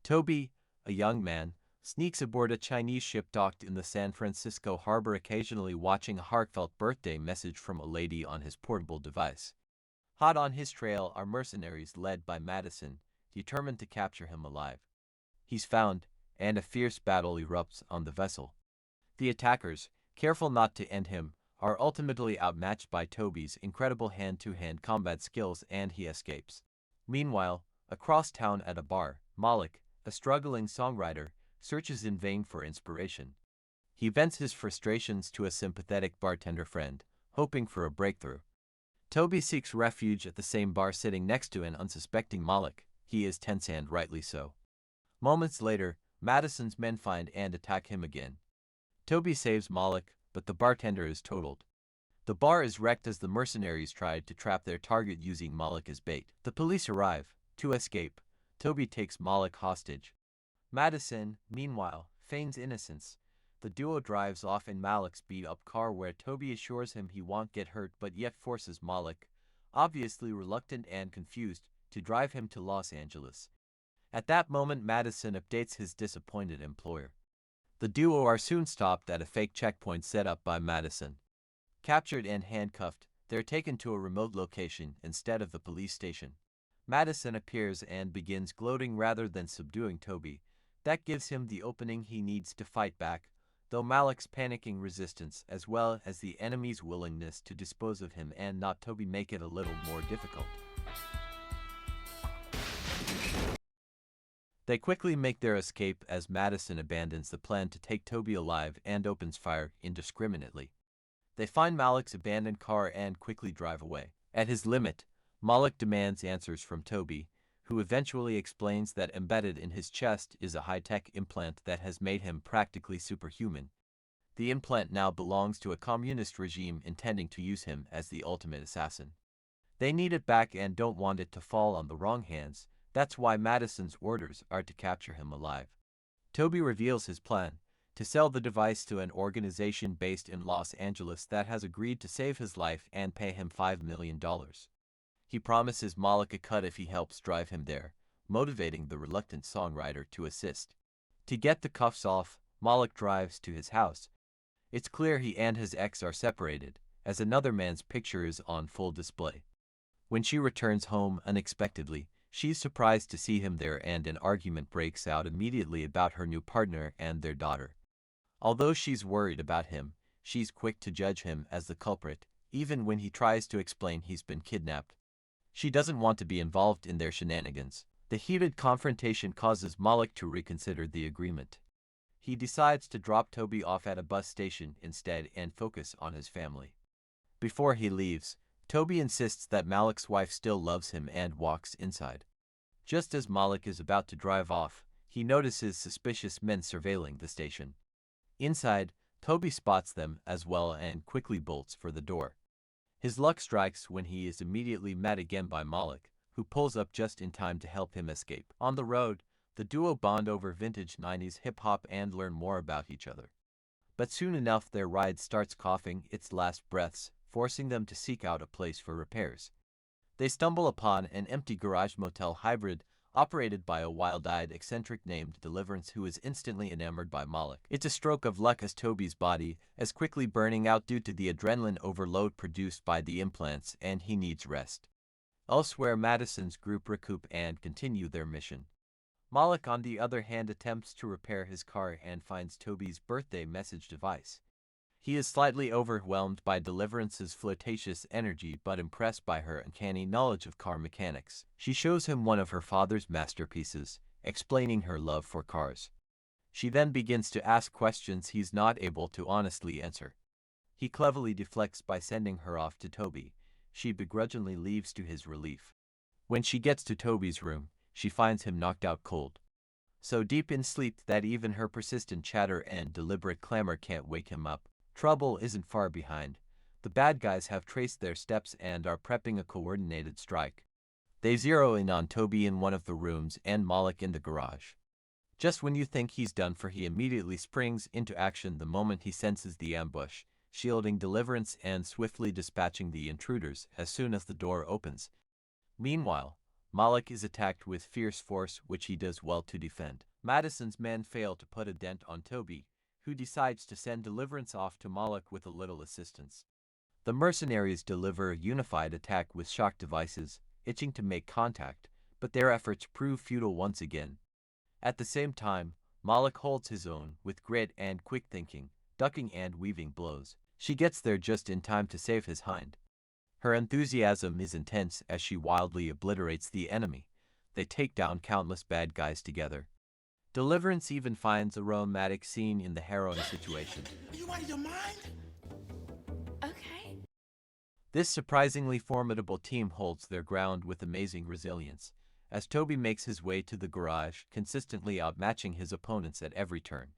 Toby, a young man, sneaks aboard a Chinese ship docked in the San Francisco harbor, occasionally watching a heartfelt birthday message from a lady on his portable device. Hot on his trail are mercenaries led by Madison, determined to capture him alive. He's found, and a fierce battle erupts on the vessel. The attackers, careful not to end him, are ultimately outmatched by Toby's incredible hand-to-hand combat skills, and he escapes. Meanwhile, across town at a bar, Malik, a struggling songwriter, searches in vain for inspiration. He vents his frustrations to a sympathetic bartender friend, hoping for a breakthrough. Toby seeks refuge at the same bar, sitting next to an unsuspecting Malik. He is tense, and rightly so. Moments later, Madison's men find and attack him again. Toby saves Malik, but the bartender is totaled. The bar is wrecked as the mercenaries tried to trap their target using Malik as bait. The police arrive. To escape, Toby takes Malik hostage. Madison, meanwhile, feigns innocence. The duo drives off in Malik's beat-up car, where Toby assures him he won't get hurt, but yet forces Malik, obviously reluctant and confused, to drive him to Los Angeles. At that moment, Madison updates his disappointed employer. The duo are soon stopped at a fake checkpoint set up by Madison. Captured and handcuffed, they're taken to a remote location instead of the police station. Madison appears and begins gloating rather than subduing Toby. That gives him the opening he needs to fight back, though Malik's panicking resistance as well as the enemy's willingness to dispose of him and not Toby make it a little more difficult. They quickly make their escape as Madison abandons the plan to take Toby alive and opens fire indiscriminately. They find Malik's abandoned car and quickly drive away. At his limit, Malik demands answers from Toby, who eventually explains that embedded in his chest is a high-tech implant that has made him practically superhuman. The implant now belongs to a communist regime intending to use him as the ultimate assassin. They need it back and don't want it to fall on the wrong hands. That's why Madison's orders are to capture him alive. Toby reveals his plan: to sell the device to an organization based in Los Angeles that has agreed to save his life and pay him $5 million. He promises Malik a cut if he helps drive him there, motivating the reluctant songwriter to assist. To get the cuffs off, Malik drives to his house. It's clear he and his ex are separated, as another man's picture is on full display. When she returns home unexpectedly, she's surprised to see him there, and an argument breaks out immediately about her new partner and their daughter. Although she's worried about him, she's quick to judge him as the culprit, even when he tries to explain he's been kidnapped. She doesn't want to be involved in their shenanigans. The heated confrontation causes Malik to reconsider the agreement. He decides to drop Toby off at a bus station instead and focus on his family. Before he leaves, Toby insists that Malik's wife still loves him and walks inside. Just as Malik is about to drive off, he notices suspicious men surveilling the station. Inside, Toby spots them as well and quickly bolts for the door. His luck strikes when he is immediately met again by Malik, who pulls up just in time to help him escape. On the road, the duo bond over vintage 90s hip-hop and learn more about each other. But soon enough, their ride starts coughing its last breaths, forcing them to seek out a place for repairs. They stumble upon an empty garage motel hybrid operated by a wild-eyed eccentric named Deliverance, who is instantly enamored by Malik. It's a stroke of luck as Toby's body is quickly burning out due to the adrenaline overload produced by the implants, and he needs rest. Elsewhere, Madison's group recoup and continue their mission. Malik, on the other hand, attempts to repair his car and finds Toby's birthday message device. He is slightly overwhelmed by Deliverance's flirtatious energy, but impressed by her uncanny knowledge of car mechanics. She shows him one of her father's masterpieces, explaining her love for cars. She then begins to ask questions he's not able to honestly answer. He cleverly deflects by sending her off to Toby. She begrudgingly leaves to his relief. When she gets to Toby's room, she finds him knocked out cold, so deep in sleep that even her persistent chatter and deliberate clamor can't wake him up. Trouble isn't far behind. The bad guys have traced their steps and are prepping a coordinated strike. They zero in on Toby in one of the rooms and Malik in the garage. Just when you think he's done for, he immediately springs into action the moment he senses the ambush, shielding Deliverance and swiftly dispatching the intruders as soon as the door opens. Meanwhile, Malik is attacked with fierce force, which he does well to defend. Madison's men fail to put a dent on Toby, who decides to send Deliverance off to Malik with a little assistance. The mercenaries deliver a unified attack with shock devices, itching to make contact, but their efforts prove futile once again. At the same time, Malik holds his own with grit and quick thinking, ducking and weaving blows. She gets there just in time to save his hind. Her enthusiasm is intense as she wildly obliterates the enemy. They take down countless bad guys together. Deliverance even finds a romantic scene in the harrowing situation. Are you out of your mind? Okay. This surprisingly formidable team holds their ground with amazing resilience, as Toby makes his way to the garage, consistently outmatching his opponents at every turn.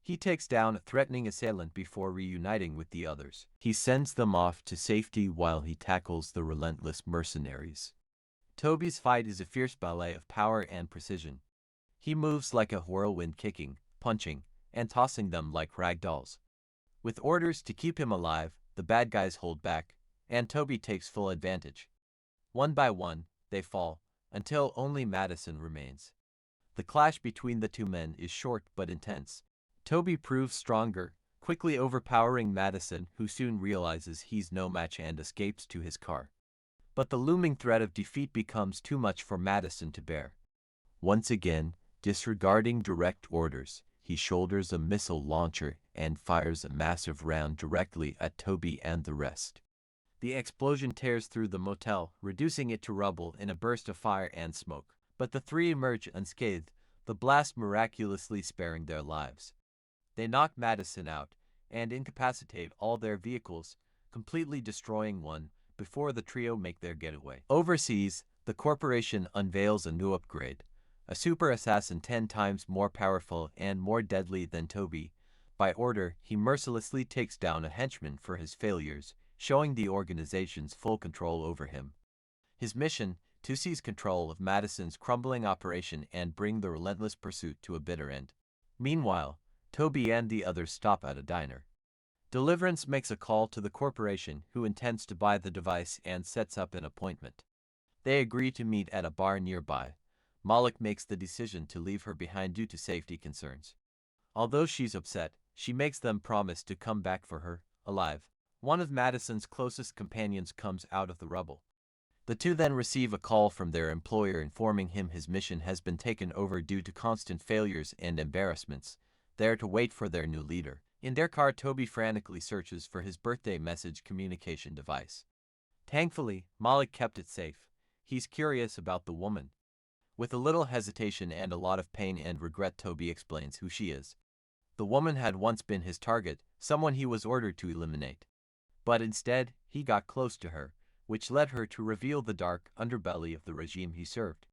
He takes down a threatening assailant before reuniting with the others. He sends them off to safety while he tackles the relentless mercenaries. Toby's fight is a fierce ballet of power and precision. He moves like a whirlwind, kicking, punching, and tossing them like rag dolls. With orders to keep him alive, the bad guys hold back, and Toby takes full advantage. One by one, they fall, until only Madison remains. The clash between the two men is short but intense. Toby proves stronger, quickly overpowering Madison, who soon realizes he's no match and escapes to his car. But the looming threat of defeat becomes too much for Madison to bear. Once again, disregarding direct orders, he shoulders a missile launcher and fires a massive round directly at Toby and the rest. The explosion tears through the motel, reducing it to rubble in a burst of fire and smoke. But the three emerge unscathed, the blast miraculously sparing their lives. They knock Madison out and incapacitate all their vehicles, completely destroying one before the trio make their getaway. Overseas, the corporation unveils a new upgrade, a super assassin 10 times more powerful and more deadly than Toby. By order, he mercilessly takes down a henchman for his failures, showing the organization's full control over him. His mission, to seize control of Madison's crumbling operation and bring the relentless pursuit to a bitter end. Meanwhile, Toby and the others stop at a diner. Deliverance makes a call to the corporation, who intends to buy the device, and sets up an appointment. They agree to meet at a bar nearby. Malik makes the decision to leave her behind due to safety concerns. Although she's upset, she makes them promise to come back for her, alive. One of Madison's closest companions comes out of the rubble. The two then receive a call from their employer informing him his mission has been taken over due to constant failures and embarrassments. They are to wait for their new leader. In their car, Toby frantically searches for his birthday message communication device. Thankfully, Malik kept it safe. He's curious about the woman. With a little hesitation and a lot of pain and regret, Toby explains who she is. The woman had once been his target, someone he was ordered to eliminate. But instead, he got close to her, which led her to reveal the dark underbelly of the regime he served.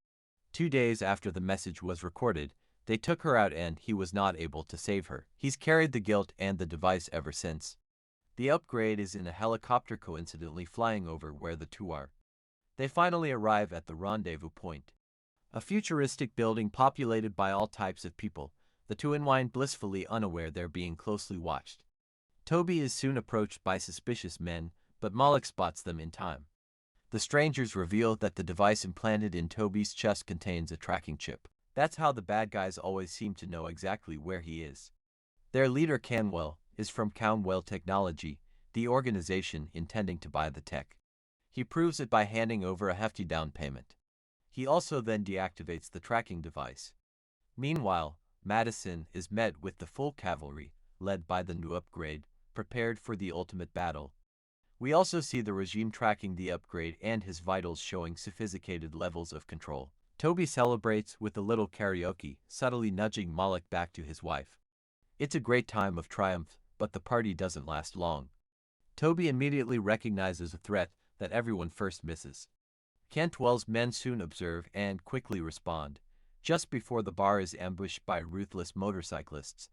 2 days after the message was recorded, they took her out and he was not able to save her. He's carried the guilt and the device ever since. The upgrade is in a helicopter coincidentally flying over where the two are. They finally arrive at the rendezvous point. A futuristic building populated by all types of people, the two unwind blissfully unaware they're being closely watched. Toby is soon approached by suspicious men, but Malik spots them in time. The strangers reveal that the device implanted in Toby's chest contains a tracking chip. That's how the bad guys always seem to know exactly where he is. Their leader, Canwell, is from Canwell Technology, the organization intending to buy the tech. He proves it by handing over a hefty down payment. He also then deactivates the tracking device. Meanwhile, Madison is met with the full cavalry, led by the new upgrade, prepared for the ultimate battle. We also see the regime tracking the upgrade and his vitals showing sophisticated levels of control. Toby celebrates with a little karaoke, subtly nudging Malik back to his wife. It's a great time of triumph, but the party doesn't last long. Toby immediately recognizes a threat that everyone first misses. Cantwell's men soon observe and quickly respond. Just before the bar is ambushed by ruthless motorcyclists.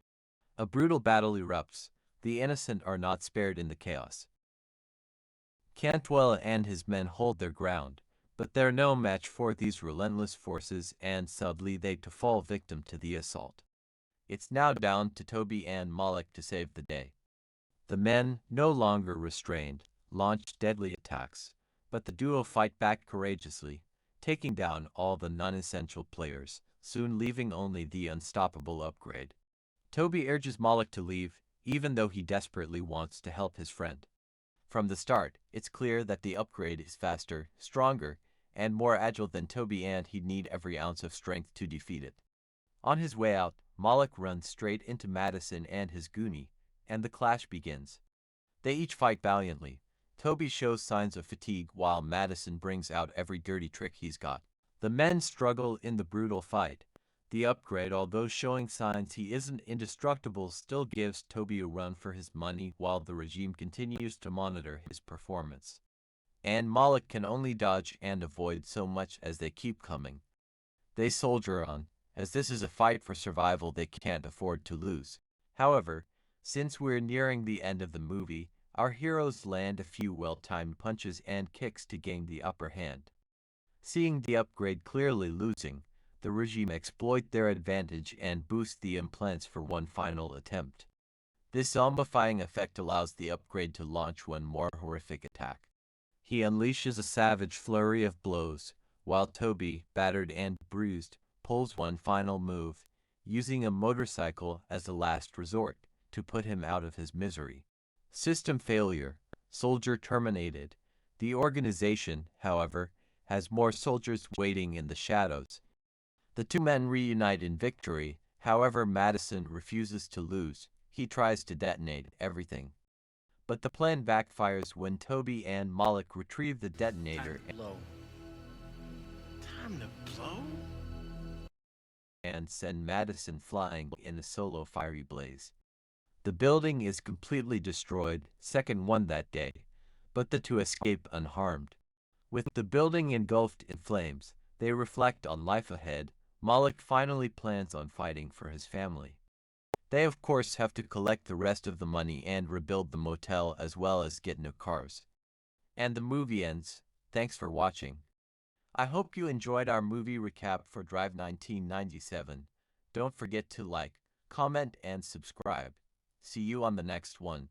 A brutal battle erupts. The innocent are not spared in the chaos. Cantwell and his men hold their ground, but they're no match for these relentless forces, and sadly they to fall victim to the assault. It's now down to Toby and Malik to save the day. The men, no longer restrained, launch deadly attacks, but the duo fight back courageously, taking down all the non-essential players, soon leaving only the unstoppable upgrade. Toby urges Malik to leave, even though he desperately wants to help his friend. From the start, it's clear that the upgrade is faster, stronger, and more agile than Toby, and he'd need every ounce of strength to defeat it. On his way out, Malik runs straight into Madison and his Goonie, and the clash begins. They each fight valiantly. Toby shows signs of fatigue while Madison brings out every dirty trick he's got. The men struggle in the brutal fight. The upgrade, although showing signs he isn't indestructible, still gives Toby a run for his money while the regime continues to monitor his performance. And Malik can only dodge and avoid so much as they keep coming. They soldier on, as this is a fight for survival they can't afford to lose. However, since we're nearing the end of the movie, our heroes land a few well-timed punches and kicks to gain the upper hand. Seeing the upgrade clearly losing, the regime exploit their advantage and boost the implants for one final attempt. This zombifying effect allows the upgrade to launch one more horrific attack. He unleashes a savage flurry of blows, while Toby, battered and bruised, pulls one final move, using a motorcycle as a last resort to put him out of his misery. System failure. Soldier terminated. The organization, however, has more soldiers waiting in the shadows. The two men reunite in victory. However, Madison refuses to lose. He tries to detonate everything. But the plan backfires when Toby and Malik retrieve the detonator Time to blow? and send Madison flying in a solo fiery blaze. The building is completely destroyed, second one that day, but the two escape unharmed. With the building engulfed in flames, they reflect on life ahead. Malik finally plans on fighting for his family. They of course have to collect the rest of the money and rebuild the motel as well as get new cars. And the movie ends. Thanks for watching. I hope you enjoyed our movie recap for Drive 1997. Don't forget to like, comment, and subscribe. See you on the next one.